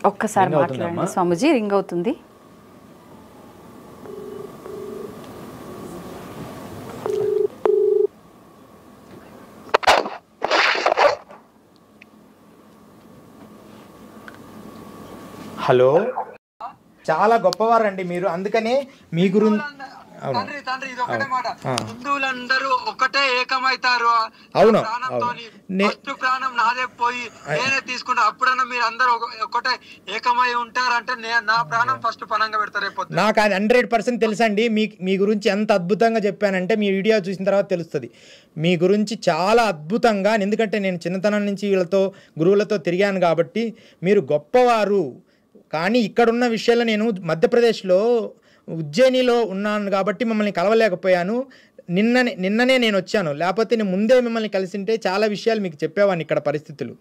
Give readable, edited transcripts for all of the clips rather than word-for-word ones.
ఒక్కసారి మాట్లాడండి స్వామీజీ, రింగ్ అవుతుంది. హలో, చాలా గొప్పవారండి మీరు, అందుకనే మీ గురించి. తండ్రి ఇది ఒకటే మాట, హిందువులందరూ ఒకటే ఏకమైతారు. అవును, ఫస్ట్ ప్రాణం నాదే పోయి నేనే తీసుకుంటా, అప్పుడన్నా మీరు అందరూ ఒకటే ఏకమై ఉంటారంటే నా ప్రాణం ఫస్ట్ పనంగా పెడతారు. నాకు అది 100% తెలుసండి. మీ గురించి ఎంత అద్భుతంగా చెప్పానంటే మీ వీడియో చూసిన తర్వాత తెలుస్తుంది మీ గురించి చాలా అద్భుతంగా. ఎందుకంటే నేను చిన్నతనం నుంచి వీళ్ళతో గురువులతో తిరిగాను కాబట్టి మీరు గొప్పవారు. కానీ ఇక్కడున్న విషయాల్లో నేను మధ్యప్రదేశ్లో ఉజ్జయినిలో ఉన్నాను కాబట్టి మిమ్మల్ని కలవలేకపోయాను. నిన్ననే నేను వచ్చాను, లేకపోతే నేను ముందే మిమ్మల్ని కలిసింటే చాలా విషయాలు మీకు చెప్పేవాడిని ఇక్కడ పరిస్థితులు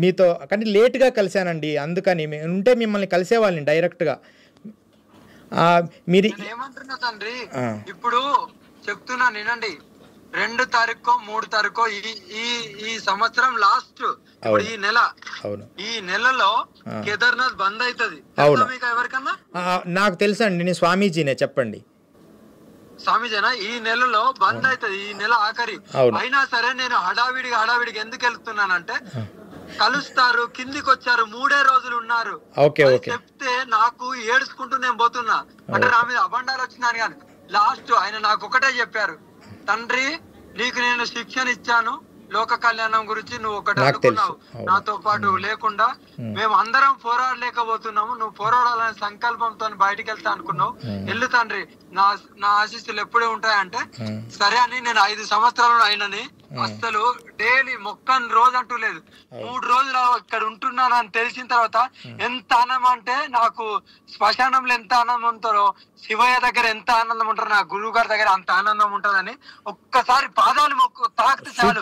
మీతో. కానీ లేట్గా కలిశానండి, అందుకని ఉంటే మిమ్మల్ని కలిసేవాళ్ళని డైరెక్ట్గా. మీరు ఏమంటున్నా తండ్రి, ఇప్పుడు చెప్తున్నా వినండి. 2 తారీఖు 3 తారీఖు ఈ సంవత్సరం లాస్ట్, ఈ నెలలో కేదార్నాథ్ బంద్ అవుతుంది. ఎవరికన్నా నాకు తెలుసండి, నేను స్వామీజీనే. చెప్పండి. స్వామీజీనా? ఈ నెలలో బంద్ అవుతుంది, ఈ నెల ఆఖరి. అయినా సరే నేను హడావిడికి ఎందుకు వెళ్తున్నానంటే, కలుస్తారు, కిందికి వచ్చారు, 3 రోజులు ఉన్నారు చెప్తే నాకు ఏడుచుకుంటూ నేను పోతున్నా. అంటే నా మీద అబండాలు వచ్చినాను. కానీ లాస్ట్ ఆయన నాకు ఒకటే చెప్పారు, తండ్రి నీకు నేను శిక్షణ ఇచ్చాను, లోక కళ్యాణం గురించి నువ్వు ఒకటి అనుకున్నావు, నాతో పాటు లేకుండా మేము అందరం పోరాడలేకపోతున్నాము, నువ్వు పోరాడాలనే సంకల్పంతో బయటికి వెళ్తా అనుకున్నావు, వెళ్ళు తండ్రి, నా ఆశీస్సులు ఎప్పుడే ఉంటాయంటే సరే అని నేను 5 సంవత్సరాలు అయినని అసలు డైలీ మొక్కని రోజు అంటూ లేదు, 3 రోజులు ఇక్కడ ఉంటున్నాను అని తెలిసిన తర్వాత ఎంత ఆనందం అంటే, నాకు శ్మశానంలో ఎంత ఆనందం ఉంటారో శివయ్య దగ్గర ఎంత ఆనందం ఉంటారో నా గురువు గారి దగ్గర అంత ఆనందం ఉంటదని ఒక్కసారి పాదాలు తాకితే చాలు.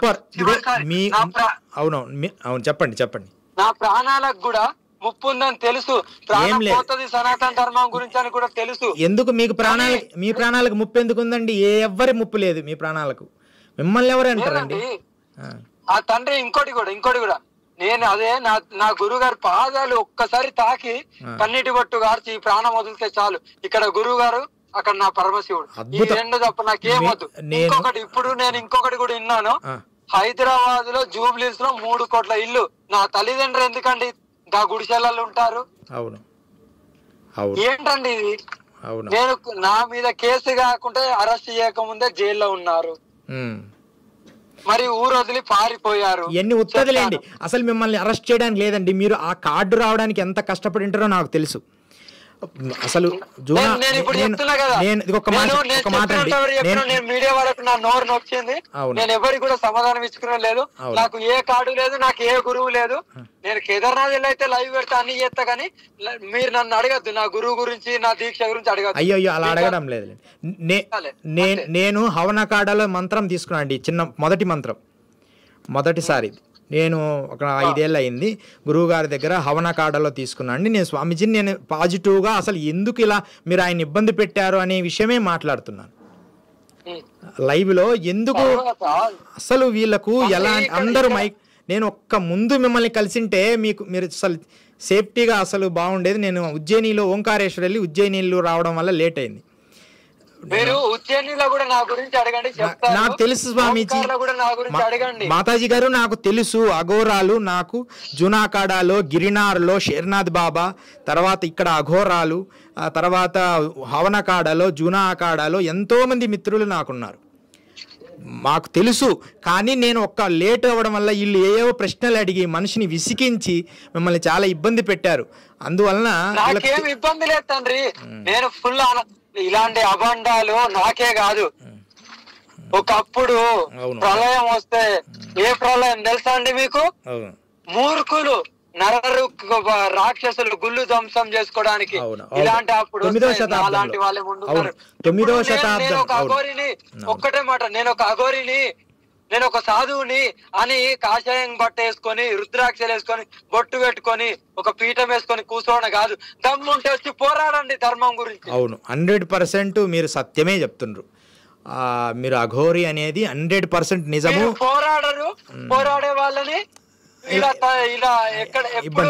అవును, చెప్పండి. నా ప్రాణాలకు కూడా ముప్పు ఉందని తెలుసు, ప్రాణం పోతుంది సనాతన ధర్మం గురించి అని కూడా తెలుసు. ఎందుకు మీ ప్రాణాలకు ముప్పు ఎందుకు ఉందండి? ఎవ్వరి ముప్పు లేదు మీ ప్రాణాలకు. మిమ్మల్ని ఎవరు అంటారండి? ఆ తండ్రి ఇంకోటి కూడా నేను అదే నా గురువు గారి పాదాలు ఒక్కసారి తాకి కన్నీటి బొట్టు గార్చి ప్రాణం వదిలితే చాలు. ఇక్కడ గురువు గారు, అక్కడ నా పరమశివుడు, ఈ 2 తప్ప నాకేమొద్దు. ఇంకొకటి ఇప్పుడు నేను ఇంకొకటి కూడా విన్నాను, హైదరాబాద్ లో జూబ్లీస్ లో 3 కోట్ల ఇల్లు. నా తల్లిదండ్రులు ఎందుకండి గా గుడిసెలలో ఉంటారు? ఏంటండి ఇది? నేను నా మీద కేసు కాకుండా అరెస్ట్ చేయకముందే జైల్లో ఉన్నారు, మరి ఊరు వదిలి పారిపోయారు. ఇవన్నీ ఉత్తదిలేండి, అసలు మిమ్మల్ని అరెస్ట్ చేయడానికి లేదండి. మీరు ఆ కార్డు రావడానికి ఎంత కష్టపడి ఉంటారో నాకు తెలుసు. అసలు మీడియా వాళ్ళకు నా నోరు నొచ్చింది, నేను ఎవరికి కూడా సమాధానం ఇచ్చుకునే లేదు. నాకు ఏ కార్డు లేదు, నాకు ఏ గురువు లేదు. నేను కేదార్నాథ్ అయితే లైవ్ పెడతా అన్ని చేస్తా, కానీ మీరు నన్ను అడగద్దు నా గురువు గురించి, నా దీక్ష గురించి అడగద్దు. అయ్యో అలా అడగడం లేదు. నేను హవనకాడలో మంత్రం తీసుకున్నాను, మొదటి మంత్రం, మొదటిసారి నేను ఒక 5 ఏళ్ళు అయింది గురువుగారి దగ్గర హవనకాడలో తీసుకున్నాను. నేను స్వామీజీని నేను పాజిటివ్గా అసలు ఎందుకు ఇలా మీరు ఆయన ఇబ్బంది పెట్టారు అనే విషయమే మాట్లాడుతున్నాను లైవ్లో. ఎందుకు అసలు వీళ్ళకు ఎలా అందరూ నేను ముందు మిమ్మల్ని కలిసింటే మీరు అసలు సేఫ్టీగా అసలు బాగుండేది. నేను ఉజ్జయినిలో ఓంకారేశ్వర్ వెళ్ళి ఉజ్జయినిలో రావడం వల్ల లేట్ అయింది. మీరు ఉజ్జయినిలో కూడా నా గురించి అడగండి, నాకు తెలుసు స్వామీజీ, మాతాజీ గారు నాకు తెలుసు. అఘోరాలు నాకు జునాకాడాలో, గిరినార్లో షేర్నాథ్ బాబా, తర్వాత ఇక్కడ అఘోరాలు, తర్వాత హవనకాడలో, జునా అఖాడాలో ఎంతోమంది మిత్రులు నాకున్నారు, మాకు తెలుసు. కానీ నేను లేట్ అవ్వడం వల్ల వీళ్ళు ఏవో ప్రశ్నలు అడిగి మనిషిని విసిగించి మిమ్మల్ని చాలా ఇబ్బంది పెట్టారు. అందువలన నాకేం ఇబ్బంది లేదు తండ్రి, నేను ఫుల్ ఇలాంటి అబండాలు నాకే కాదు. ఒకప్పుడు ప్రళయం వస్తే, ఏ ప్రళయం తెలుసా అండి మీకు? మూర్ఖులు రాక్షసులు గుళ్ళు ధ్వంసం చేసుకోవడానికి, ఇలాంటి అప్పుడు అలాంటి వాళ్ళే ముందున్నారు. నేను ఒక అఘోరిని, ఒక్కటే మాట, నేను ఒక అఘోరిని, నేను ఒక సాధువుని అని కాషాయం బట్ట వేసుకొని, రుద్రాక్షలు వేసుకొని, బొట్టు పెట్టుకొని, ఒక పీఠం వేసుకొని కూర్చోవడం కాదు. దమ్ముంటే వచ్చి పోరాడండి ధర్మం గురించి. అవును, 100% మీరు సత్యమే చెప్తుండ్రు. మీరు అఘోరి అనేది 100% నిజము. పోరాడరు, పోరాడే వాళ్ళని ఇలా ఇలా ఎక్కడ ఎప్పుడు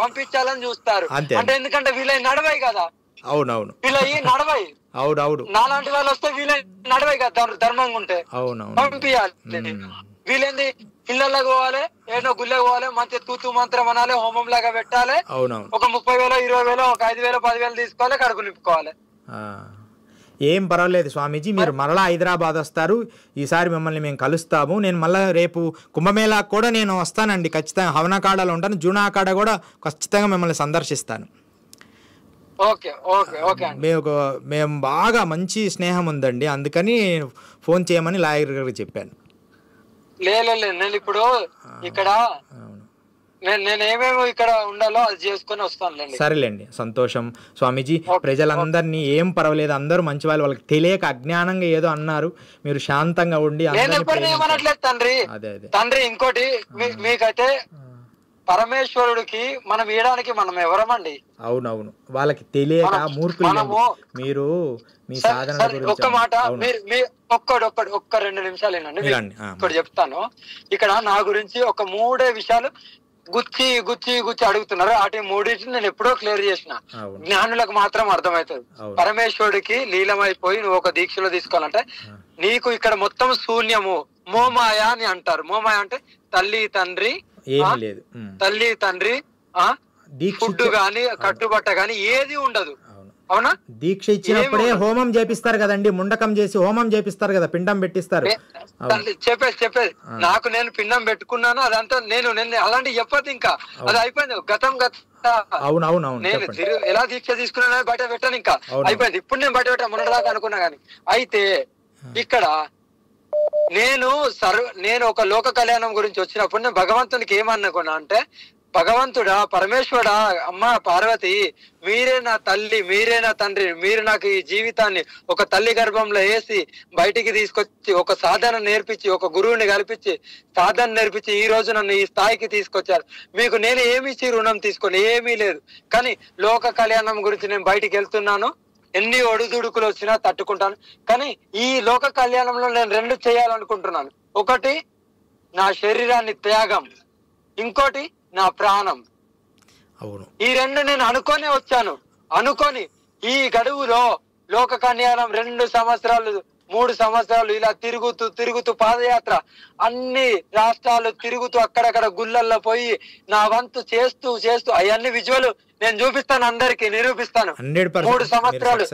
పంపించాలని చూస్తారు. అంటే ఎందుకంటే వీళ్ళకి నడవాయి కదా. అవునవును, వీళ్ళకి నడవాయి. అవునవును, నాలాంటి వాళ్ళు వస్తే వీళ్ళకి నడవాయి కదా, ధర్మంగా ఉంటే పంపించాలి. వీళ్ళేంది ఇళ్ళకి పోవాలి, ఏదో గుళ్ళకి పోవాలి, మంచి తూతు మంత్రం అనాలి, హోమం లాగా పెట్టాలి, ఒక 30,000 20,000 ఒక 5,000 10,000 తీసుకోవాలి, కడుపు నింపుకోవాలి. ఏం పర్వాలేదు స్వామీజీ, మీరు మరలా హైదరాబాద్ వస్తారు, ఈసారి మిమ్మల్ని మేము కలుస్తాము. నేను మళ్ళీ రేపు కుంభమేళాకు కూడా నేను వస్తానండి ఖచ్చితంగా. హవనకాడలో ఉంటాను, జూనాకాడ కూడా ఖచ్చితంగా మిమ్మల్ని సందర్శిస్తాను. మేము బాగా మంచి స్నేహం ఉందండి, అందుకని ఫోన్ చేయమని లాయర్ గారికి చెప్పాను. లేదు నేను ఇప్పుడు ఇక్కడ నేను ఏమేమో ఇక్కడ ఉండాలో అది చేసుకుని వస్తాను. సరేలేండి, సంతోషం స్వామీజీ. ప్రజలందరినీ ఏం పర్వాలేదు, అందరూ మంచి వాళ్ళు, వాళ్ళకి తెలియక అజ్ఞానంగా ఏదో అన్నారు, మీరు శాంతంగా ఉండి. నేను ఎప్పుడు ఏమనట్లేదు తండ్రి. తండ్రి ఇంకోటి మీకైతే పరమేశ్వరుడికి మనం ఇయడానికి మనం ఎవరమండి? అవునవును, వాళ్ళకి తెలియక మూర్ఖులు మీరు. మీ సాధన ఒక్క మాట ఒక్క 2 నిమిషాలు ఏనండి, ఇప్పుడు చెప్తాను. ఇక్కడ నా గురించి ఒక 3 విషయాలు గుచ్చి గుచ్చి గుచ్చి అడుగుతున్నారు. అటు 3 నేను ఎప్పుడో క్లియర్ చేసిన. జ్ఞానులకు మాత్రం అర్థమవుతుంది. పరమేశ్వరుడికి లీలమైపోయి నువ్వు ఒక దీక్షలో తీసుకోవాలంటే నీకు ఇక్కడ మొత్తం శూన్యము, మోమాయ అని అంటారు. మోమాయ అంటే తల్లి తండ్రి, తల్లి తండ్రి, ఫుడ్ గాని కట్టుబట్ట గాని ఏది ఉండదు. అవునా? దీక్ష ఇచ్చినప్పుడే హోమం చేపిస్తారు కదండి, ముండకం చేసి హోమం చేపిస్తారు కదా, పిండం పెట్టిస్తారు. చెప్పేది నాకు నేను పిండం పెట్టుకున్నాను, అదంతా నేను అలాంటి చెప్పదు, ఇంకా అది అయిపోయింది, గతం. అవునవును, నేను ఎలా దీక్ష తీసుకున్నా బయట పెట్టాను, ఇంకా అయిపోయింది. ఇప్పుడు నేను బయట పెట్టా మొన్నదాకా అనుకున్నా గానీ. అయితే ఇక్కడ నేను ఒక లోక కళ్యాణం గురించి వచ్చినప్పుడు నేను భగవంతునికి ఏమనుకున్నా అంటే, భగవంతుడా, పరమేశ్వరుడా, అమ్మ పార్వతి, మీరే నా తల్లి, మీరే నా తండ్రి, మీరు నాకు ఈ జీవితాన్ని ఒక తల్లి గర్భంలో వేసి బయటికి తీసుకొచ్చి ఒక సాధన నేర్పించి, ఒక గురువుని కల్పించి సాధన నేర్పించి ఈ రోజు నన్ను ఈ స్థాయికి తీసుకొచ్చారు. మీకు నేను ఏమిచ్చి రుణం తీసుకొని ఏమీ లేదు. కానీ లోక కళ్యాణం గురించి నేను బయటికి వెళ్తున్నాను, ఎన్ని ఒడిదుడుకులు వచ్చినా తట్టుకుంటాను. కానీ ఈ లోక కళ్యాణంలో నేను 2 చేయాలనుకుంటున్నాను. ఒకటి నా శరీరాన్ని త్యాగం, ఇంకోటి నా ప్రాణం. ఈ 2 నేను అనుకోనే వచ్చాను. అనుకొని ఈ గడువులో లోక కళ్యాణం 2 సంవత్సరాలు 3 సంవత్సరాలు ఇలా తిరుగుతూ పాదయాత్ర అన్ని రాష్ట్రాలు తిరుగుతూ అక్కడక్కడ గుళ్ళల్లో పోయి నా వంతు చేస్తూ అవన్నీ విజువల్ నేను చూపిస్తాను, అందరికి నిరూపిస్తాను. 3 సంవత్సరాలు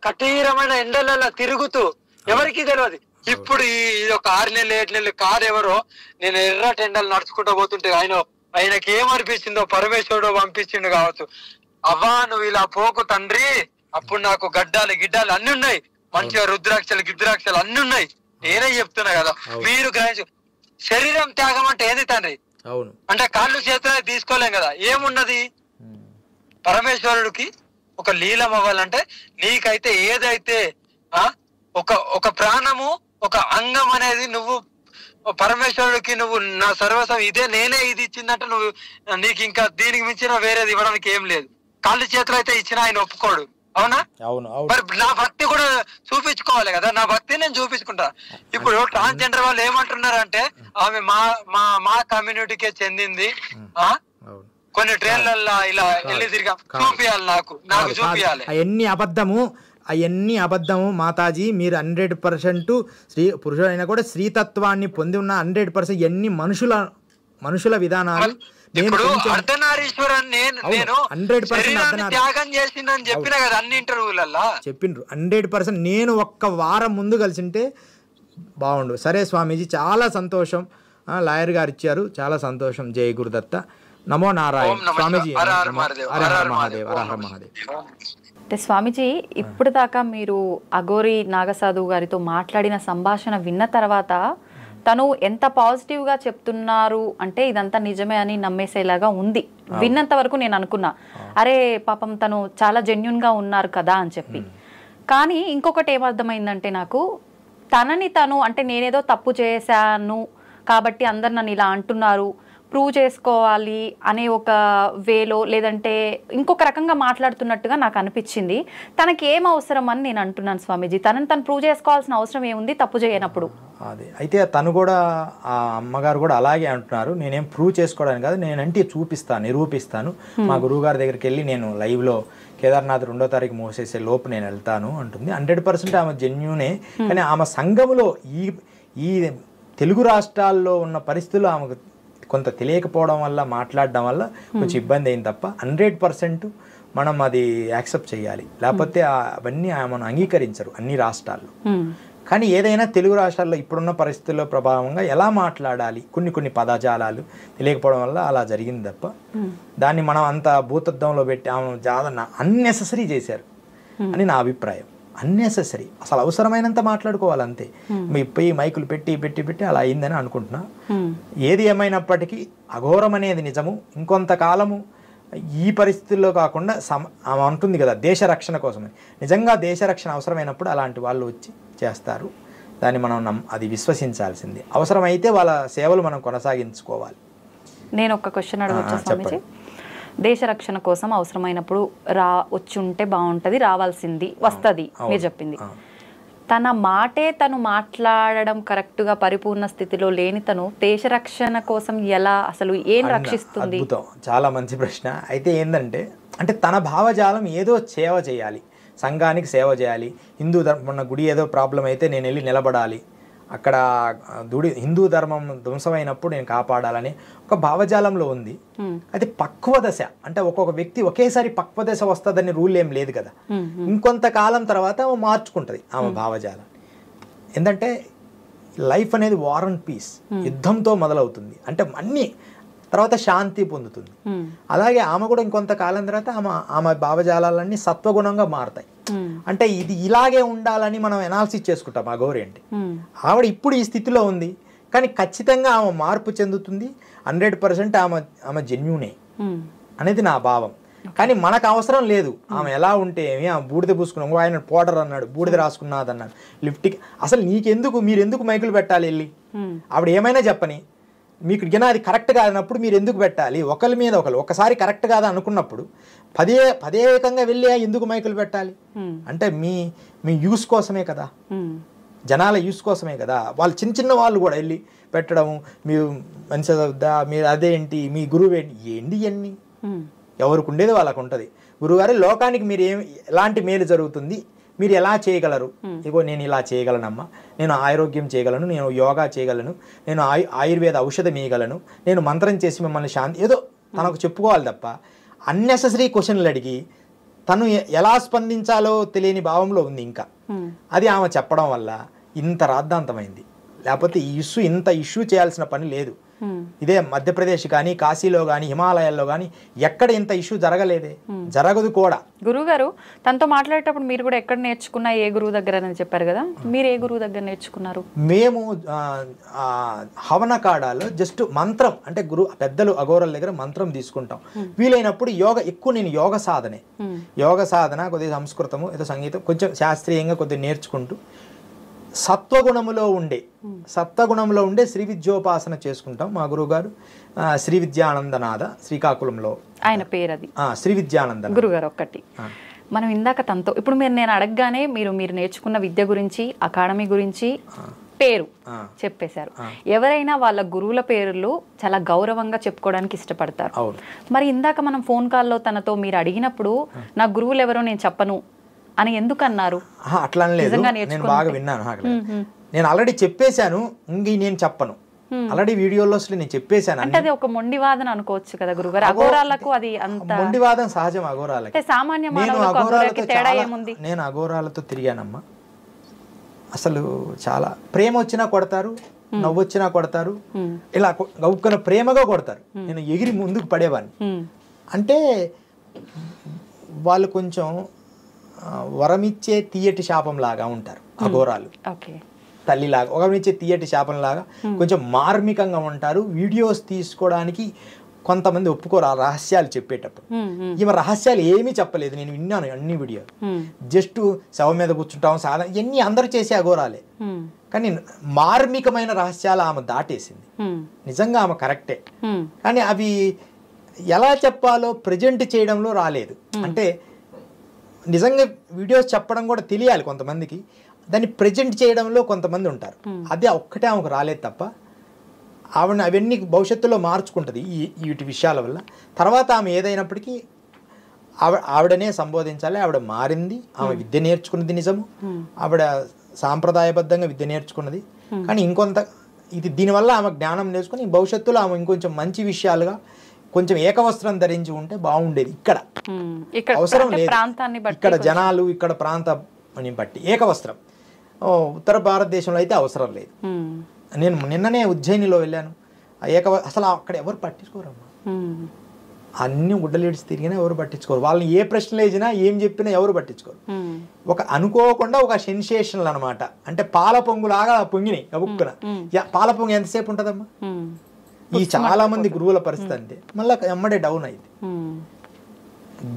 కఠినమైన ఎండలలో తిరుగుతూ ఎవరికి తెలియదు. ఇప్పుడు ఇది ఒక 6 నెలలు 7 నెలలు కాదు. ఎవరో నేను ఎర్రటి ఎండలు నడుచుకుంటూ పోతుంటే ఆయనకి ఏమనిపించిందో, పరమేశ్వరుడు పంపించిండు కావచ్చు. అవ్వా నువ్వు ఇలా పోకు తండ్రి, అప్పుడు నాకు గడ్డాలు గిడ్డాలు అన్ని ఉన్నాయి, మంచిగా రుద్రాక్షలు గిద్రాక్షలు అన్ని ఉన్నాయి. నేనే చెప్తున్నా కదా, మీరు గ్రహించు. శరీరం త్యాగం అంటే ఏది తండ్రి? అంటే కాళ్ళు చేతులు తీసుకోలేం కదా, ఏమున్నది? పరమేశ్వరుడికి ఒక లీలం అవ్వాలంటే నీకైతే ఏదైతే ఒక ప్రాణము, ఒక అంగం అనేది నువ్వు పరమేశ్వరుడికి నువ్వు నా సర్వస్వం ఇదే, నేనే ఇది ఇచ్చిందంటే నువ్వు నీకు ఇంకా దీనికి మించిన వేరేది ఇవ్వడానికి ఏం లేదు. కాళ్ళు చేతులు అయితే ఇచ్చిన ఆయన ఒప్పుకోడు. అవునా? మరి నా భక్తి కూడా చూపించుకోవాలి కదా, నా భక్తి నేను చూపించుకుంటా. ఇప్పుడు ట్రాన్స్జెండర్ వాళ్ళు ఏమంటున్నారంటే ఆమె మా కమ్యూనిటీకే చెందింది, కొన్ని ట్రైన్లలో ఇలా వెళ్ళి తిరిగా చూపియాలి, నాకు చూపియాలి. అవన్నీ అబద్ధము మాతాజీ. మీరు 100% స్త్రీ పురుషులైనా కూడా స్త్రీతత్వాన్ని పొంది ఉన్న 100% ఎన్ని మనుషుల విధానాలు. ఇప్పుడు అర్ధనారీశ్వరన్ నేను 100% త్యాగం చేసిందని చెప్పిన కదా అన్ని ఇంటర్వ్యూలలో చెప్పిండ్రు. 100% నేను ఒక్క వారం ముందు కలిసింటే బాగుండు. సరే స్వామీజీ, చాలా సంతోషం. లాయర్ గారు ఇచ్చారు, చాలా సంతోషం. జై గురుదత్త. నమో నారాయణ. స్వామీజీ, హర హర మహాదేవ్, హర హర మహాదేవ్. అంటే స్వామీజీ, ఇప్పుడు దాకా మీరు అఘోరి నాగసాధు గారితో మాట్లాడిన సంభాషణ విన్న తర్వాత తను ఎంత పాజిటివ్గా చెప్తున్నారు అంటే ఇదంతా నిజమే అని నమ్మేసేలాగా ఉంది. విన్నంత వరకు నేను అనుకున్నా, అరే పాపం తను చాలా జెన్యున్గా ఉన్నారు కదా అని చెప్పి. కానీ ఇంకొకటి ఏమర్థమైందంటే నాకు, తనని తను అంటే నేనేదో తప్పు చేశాను కాబట్టి అందరు నన్ను ఇలా అంటున్నారు, ప్రూవ్ చేసుకోవాలి అనే ఒక వేలో లేదంటే ఇంకొక రకంగా మాట్లాడుతున్నట్టుగా నాకు అనిపించింది. తనకి ఏం అవసరం అని నేను అంటున్నాను స్వామీజీ. తను ప్రూవ్ చేసుకోవాల్సిన అవసరం ఏముంది తప్పు చేయనప్పుడు? అదే అయితే తను కూడా ఆ అమ్మగారు కూడా అలాగే అంటున్నారు, నేనేం ప్రూవ్ చేసుకోవడానికి కాదు, నేనంటే చూపిస్తాను, నిరూపిస్తాను, మా గురువుగారి దగ్గరికి వెళ్ళి నేను లైవ్లో కేదార్నాథ్ 2వ తారీఖు మోసేసే లోపు నేను వెళ్తాను అంటుంది. 100% ఆమె జెన్యూనే. కానీ ఆమె సంఘములో ఈ తెలుగు రాష్ట్రాల్లో ఉన్న పరిస్థితులు ఆమెకు కొంత తెలియకపోవడం వల్ల, మాట్లాడడం వల్ల కొంచెం ఇబ్బంది అయింది తప్ప 100% మనం అది యాక్సెప్ట్ చేయాలి. లేకపోతే అవన్నీ ఆమెను అంగీకరించరు అన్ని రాష్ట్రాల్లో. కానీ ఏదైనా తెలుగు రాష్ట్రాల్లో ఇప్పుడున్న పరిస్థితుల్లో ప్రభావంగా ఎలా మాట్లాడాలి, కొన్ని పదజాలాలు తెలియకపోవడం వల్ల అలా జరిగింది తప్ప దాన్ని మనం అంత భూతత్వంలో పెట్టి ఆమె జాదన అన్నెసెసరీ చేశారు అని నా అభిప్రాయం. అన్నెసెసరీ, అసలు అవసరమైనంత మాట్లాడుకోవాలి అంతే. పోయి మైకులు పెట్టి అలా అయిందని అనుకుంటున్నా. ఏది ఏమైనప్పటికీ అఘోరం అనేది నిజము. ఇంకొంతకాలము ఈ పరిస్థితుల్లో కాకుండా ఆమె అంటుంది కదా దేశ రక్షణ కోసమని. నిజంగా దేశ రక్షణ అవసరమైనప్పుడు అలాంటి వాళ్ళు వచ్చి చేస్తారు. దాన్ని మనం అది విశ్వసించాల్సింది. అవసరమైతే వాళ్ళ సేవలు మనం కొనసాగించుకోవాలి. నేను ఒక క్వశ్చన్ అడగొచ్చా స్వామీజీ? దేశ రక్షణ కోసం అవసరమైనప్పుడు వచ్చి ఉంటే బాగుంటుంది, రావాల్సింది వస్తుంది మీరు చెప్పింది. తన మాటే తను మాట్లాడడం కరెక్ట్గా పరిపూర్ణ స్థితిలో లేని తను దేశ రక్షణ కోసం ఎలా, అసలు ఏం రక్షిస్తుంది? అద్భుతం, చాలా మంచి ప్రశ్న. అయితే ఏంటంటే తన భావజాలం ఏదో సేవ చేయాలి, సంఘానికి సేవ చేయాలి, హిందూ ధర్మం గుడి ఏదో ప్రాబ్లం అయితే నేను వెళ్ళి నిలబడాలి, అక్కడ హిందూ ధర్మం ధ్వంసమైనప్పుడు నేను కాపాడాలని ఒక భావజాలంలో ఉంది. అది పక్వ దశ, అంటే ఒక్కొక్క వ్యక్తి ఒకేసారి పక్వ దశ వస్తుందని రూల్ ఏం లేదు కదా. ఇంకొంతకాలం తర్వాత ఆమె మార్చుకుంటుంది ఆమె భావజాలం. ఎందుకంటే లైఫ్ అనేది వార్ అండ్ పీస్, యుద్ధంతో మొదలవుతుంది, అంటే అన్ని తర్వాత శాంతి పొందుతుంది. అలాగే ఆమె కూడా ఇంకొంతకాలం తర్వాత ఆమె భావజాలన్నీ సత్వగుణంగా మారుతాయి. అంటే ఇది ఇలాగే ఉండాలని మనం ఎనాలిసిస్ చేసుకుంటాం. ఆ గౌరీ అంటే ఆవిడ ఇప్పుడు ఈ స్థితిలో ఉంది, కానీ ఖచ్చితంగా ఆమె మార్పు చెందుతుంది. 100% ఆమె జెన్యూనే అనేది నా భావం. కానీ మనకు అవసరం లేదు ఆమె ఎలా ఉంటే ఏమి. ఆమె బూడిద పూసుకున్నాం, ఆయన పౌడర్ అన్నాడు, బూడిద రాసుకున్నది అన్నాడు, లిఫ్ట్కి అసలు నీకెందుకు, మీరెందుకు మైకులు పెట్టాలి వెళ్ళి? ఆవిడ ఏమైనా చెప్పని, మీకు అది కరెక్ట్ కాదన్నప్పుడు మీరు ఎందుకు పెట్టాలి? ఒకరి మీద ఒకసారి కరెక్ట్ కాదా అనుకున్నప్పుడు పదేకంగా వెళ్ళి ఎందుకు మైకులు పెట్టాలి? అంటే మీ యూస్ కోసమే కదా, జనాల యూస్ కోసమే కదా. వాళ్ళు చిన్న వాళ్ళు కూడా వెళ్ళి పెట్టడము, మీరు మంచిగా చదువుద్దా, మీరు అదేంటి, మీ గురువు ఏంటి ఇవన్నీ ఎవరికి ఉండేది వాళ్ళకు ఉంటుంది. గురువుగారు లోకానికి మీరు ఎలాంటి మేలు జరుగుతుంది, మీరు ఎలా చేయగలరు? ఇగో నేను ఇలా చేయగలనమ్మా, నేను ఆరోగ్యం చేయగలను, నేను యోగా చేయగలను, నేను ఆయుర్వేద ఔషధం ఇవ్వగలను, నేను మంత్రం చేసి మిమ్మల్ని శాంతి, ఏదో తనకు చెప్పుకోవాలి తప్ప అన్నెసెసరీ క్వశ్చన్లు అడిగి తను ఎలా స్పందించాలో తెలియని భావంలో ఉంది. ఇంకా అది ఆమె చెప్పడం వల్ల ఇంత రాద్ధాంతమైంది. లేకపోతే ఇంత ఇష్యూ చేయాల్సిన పని లేదు. ఇదే మధ్యప్రదేశ్ కానీ, కాశీలో కానీ, హిమాలయాల్లో కానీ ఎక్కడ ఇంత ఇష్యూ జరగలేదే, జరగదు కూడా. గురువుగారు తనతో మాట్లాడేటప్పుడు మీరు కూడా ఎక్కడ నేర్చుకున్నా, ఏ గురువు దగ్గర అని చెప్పారు కదా, మీరు ఏ గురువు దగ్గర నేర్చుకున్నారు? మేము హవనకాడాలో జస్ట్ మంత్రం, అంటే పెద్దలు అఘోరాల దగ్గర మంత్రం తీసుకుంటాం. వీలైనప్పుడు నేను యోగ సాధన కొద్దిగా సంస్కృతము, ఏదో సంగీతం కొంచెం శాస్త్రీయంగా కొద్దిగా నేర్చుకుంటూ సత్వగుణంలో ఉండే శ్రీ విద్యోపాసన చేసుకుంటాం. మా గురువుగారు శ్రీ విద్యానందనాథ, శ్రీకాకుళంలో ఆయన పేరు, అది శ్రీ విద్యానంద గురుగారు. ఒక్కటి మనం ఇందాక తనతో ఇప్పుడు నేను అడగగానే మీరు నేర్చుకున్న విద్య గురించి, అకాడమీ గురించి పేరు చెప్పేశారు. ఎవరైనా వాళ్ళ గురువుల పేర్లు చాలా గౌరవంగా చెప్పుకోవడానికి ఇష్టపడతారు. మరి ఇందాక మనం ఫోన్ కాల్లో తనతో మీరు అడిగినప్పుడు నా గురువులు ఎవరో నేను చెప్పను అని ఎందుకు అన్నారు? అట్లా లేదు, నేను బాగా విన్నాను. నేను ఆల్రెడీ చెప్పేశాను, నేను చెప్పను. ఆల్రెడీ వీడియోలో నేను చెప్పేశాను. అంటే అది ఒక మొండివాదన అనుకోవచ్చు కదా గురుగారు? అఘోరాలకు అది అంత మొండివాదం సహజం. అఘోరాలకి సామాన్య మానవులకు తేడా ఏముంది? నేను అఘోరాలతో తిరిగానమ్మా. అసలు చాలా ప్రేమ వచ్చినా కొడతారు, నవ్వు వచ్చినా కొడతారు, ఇలా గౌక్కున ప్రేమగా కొడతారు. నేను ఎగిరి ముందుకు పడేవాడిని. అంటే వాళ్ళు కొంచెం వరమిచ్చే తీయటి శాపం లాగా ఉంటారు అఘోరాలు. తల్లిలాగా వరమిచ్చే తీయటి శాపం లాగా కొంచెం మార్మికంగా ఉంటారు. వీడియోస్ తీసుకోవడానికి కొంతమంది ఒప్పుకోరు ఆ రహస్యాలు చెప్పేటప్పుడు. ఈమె రహస్యాలు ఏమీ చెప్పలేదు, నేను విన్నాను అన్ని వీడియోలు. జస్ట్ శవం మీద కూర్చుంటాం, సాధన, ఇవన్నీ అందరూ చేసే అఘోరాలే. కానీ మార్మికమైన రహస్యాలు ఆమె దాటేసింది. నిజంగా ఆమె కరెక్టే, కానీ అవి ఎలా చెప్పాలో ప్రజెంట్ చేయడంలో రాలేదు. అంటే నిజంగా వీడియోస్ చెప్పడం కూడా తెలియాలి కొంతమందికి, దాన్ని ప్రజెంట్ చేయడంలో కొంతమంది ఉంటారు. అదే ఒక్కటే ఆమెకు రాలేదు తప్ప ఆవిడ అవన్నీ భవిష్యత్తులో మార్చుకుంటుంది వీటి విషయాల వల్ల. తర్వాత ఆమె ఏదైనప్పటికీ ఆవిడనే సంబోధించాలి. ఆవిడ మారింది, ఆమె విద్య నేర్చుకున్నది నిజము, ఆవిడ సాంప్రదాయబద్ధంగా విద్య నేర్చుకున్నది. కానీ ఇంకొంత దీనివల్ల ఆమె జ్ఞానం నేర్చుకుని భవిష్యత్తులో ఆమె ఇంకొంచెం మంచి విషయాలుగా కొంచెం ఏకవస్త్రం ధరించి ఉంటే బాగుండేది. ఇక్కడ అవసరం లేదు, ఇక్కడ జనాలు ఇక్కడ ప్రాంతాన్ని బట్టి ఏకవస్త్రం. ఉత్తర భారతదేశంలో అయితే అవసరం లేదు. నేను నిన్ననే ఉజ్జయినిలో వెళ్ళాను, అసలు అక్కడ ఎవరు పట్టించుకోరమ్మా. అన్ని గుడ్డలేడ్చి తిరిగినా ఎవరు పట్టించుకోరు. వాళ్ళని ఏ ప్రశ్నలు వేసినా ఏం చెప్పినా ఎవరు పట్టించుకోరు. ఒక అనుకోకుండా ఒక సెన్సేషనల్ అనమాట. అంటే పాల పొంగులాగా పొంగినాయి గబుక్కున. పాల పొంగు ఎంతసేపు ఉంటుందమ్మా? ఈ చాలా మంది గురువుల పరిస్థితి అంతే, మళ్ళీ ఎమ్మడే డౌన్ అయింది.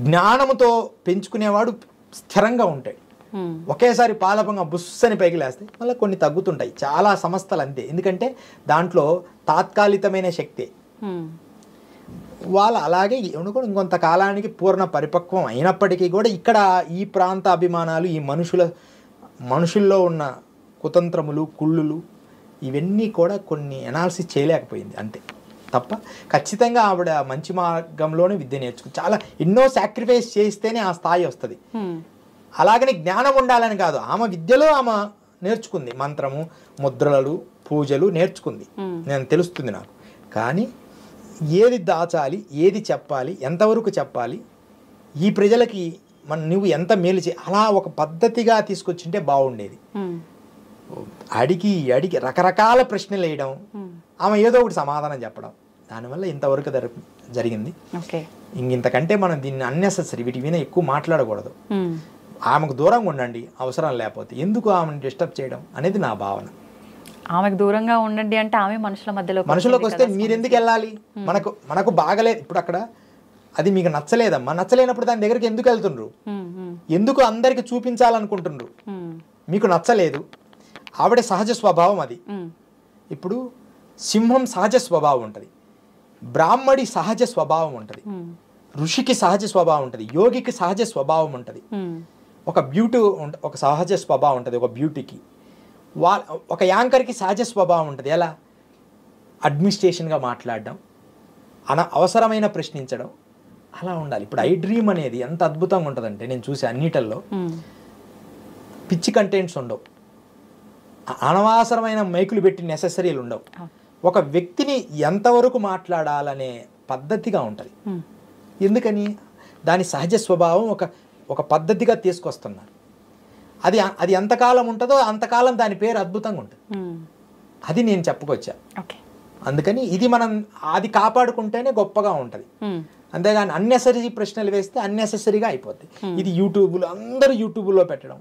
జ్ఞానముతో పెంచుకునేవాడు స్థిరంగా ఉంటాడు. ఒకేసారి పాల పొంగ బుస్సని పైకి లేస్తే మళ్ళీ కొన్ని తగ్గుతుంటాయి. చాలా సంస్థలు అంతే, ఎందుకంటే దాంట్లో తాత్కాలికమైన శక్తి. వాళ్ళు అలాగే ఇంకొంత కాలానికి పూర్ణ పరిపక్వం అయినప్పటికీ కూడా ఇక్కడ ఈ ప్రాంత అభిమానాలు, ఈ మనుషుల్లో ఉన్న కుతంత్రములు, కుళ్ళులు, ఇవన్నీ కూడా కొన్ని అనాలిసిస్ చేయలేకపోయింది అంతే తప్ప. ఖచ్చితంగా ఆవిడ మంచి మార్గంలోనే విద్య నేర్చుకుని చాలా ఎన్నో సాక్రిఫైస్ చేస్తేనే ఆ స్థాయి వస్తుంది. అలాగని జ్ఞానం ఉండాలని కాదు, ఆమె విద్యలో ఆమె నేర్చుకుంది. మంత్రము, ముద్రలు, పూజలు నేర్చుకుంది, నేను తెలుస్తుంది నాకు. కానీ ఏది దాచాలి, ఏది చెప్పాలి, ఎంతవరకు చెప్పాలి, ఈ ప్రజలకి నువ్వు ఎంత మేలు అలా ఒక పద్ధతిగా తీసుకొచ్చింటే బాగుండేది. అడిగి రకరకాల ప్రశ్నలు వేయడం, ఆమె ఏదో ఒకటి సమాధానం చెప్పడం, దానివల్ల ఇంతవరకు జరిగింది. ఇంతకంటే మనం దీన్ని అన్నెసెసరీ వీటి మీద ఎక్కువ మాట్లాడకూడదు. ఆమెకు దూరంగా ఉండండి అవసరం లేకపోతే, ఎందుకు ఆమెను డిస్టర్బ్ చేయడం అనేది నా భావన. ఆమెకు దూరంగా ఉండండి అంటే ఆమె మనుషులకు వస్తే మీరు ఎందుకు వెళ్ళాలి? మనకు బాగలేదు ఇప్పుడు అక్కడ, అది మీకు నచ్చలేదమ్మా. నచ్చలేనప్పుడు దాని దగ్గరికి ఎందుకు వెళ్తుండ్రు? ఎందుకు అందరికి చూపించాలనుకుంటుండ్రు? మీకు నచ్చలేదు, ఆవిడ సహజ స్వభావం అది. ఇప్పుడు సింహం సహజ స్వభావం ఉంటుంది, బ్రాహ్మడి సహజ స్వభావం ఉంటుంది, ఋషికి సహజ స్వభావం ఉంటుంది, యోగికి సహజ స్వభావం ఉంటుంది, ఒక బ్యూటీ ఒక సహజ స్వభావం ఉంటుంది ఒక బ్యూటీకి, ఒక యాంకర్కి సహజ స్వభావం ఉంటుంది. ఎలా? అడ్మినిస్ట్రేషన్గా మాట్లాడడం, అవసరమైన ప్రశ్నించడం, అలా ఉండాలి. ఇప్పుడు ఐ డ్రీమ్ అనేది ఎంత అద్భుతంగా ఉంటుందంటే, నేను చూసే అన్నిటల్లో పిచ్చి కంటెంట్స్ ఉండవు, అనవసరమైన మైకులు పెట్టి నెసెసరీలు ఉండవు. ఒక వ్యక్తిని ఎంతవరకు మాట్లాడాలనే పద్ధతిగా ఉంటుంది. ఎందుకని? దాని సహజ స్వభావం ఒక పద్ధతిగా తీసుకొస్తున్నారు. అది ఎంతకాలం ఉంటుందో అంతకాలం దాని పేరు అద్భుతంగా ఉంటుంది. అది నేను చెప్పుకొచ్చా. అందుకని ఇది మనం అది కాపాడుకుంటేనే గొప్పగా ఉంటుంది. అంతేగాని అన్నెసరీ ప్రశ్నలు వేస్తే అన్నెసరీగా అయిపోద్ది. ఇది యూట్యూబ్లో అందరూ యూట్యూబ్లో పెట్టడం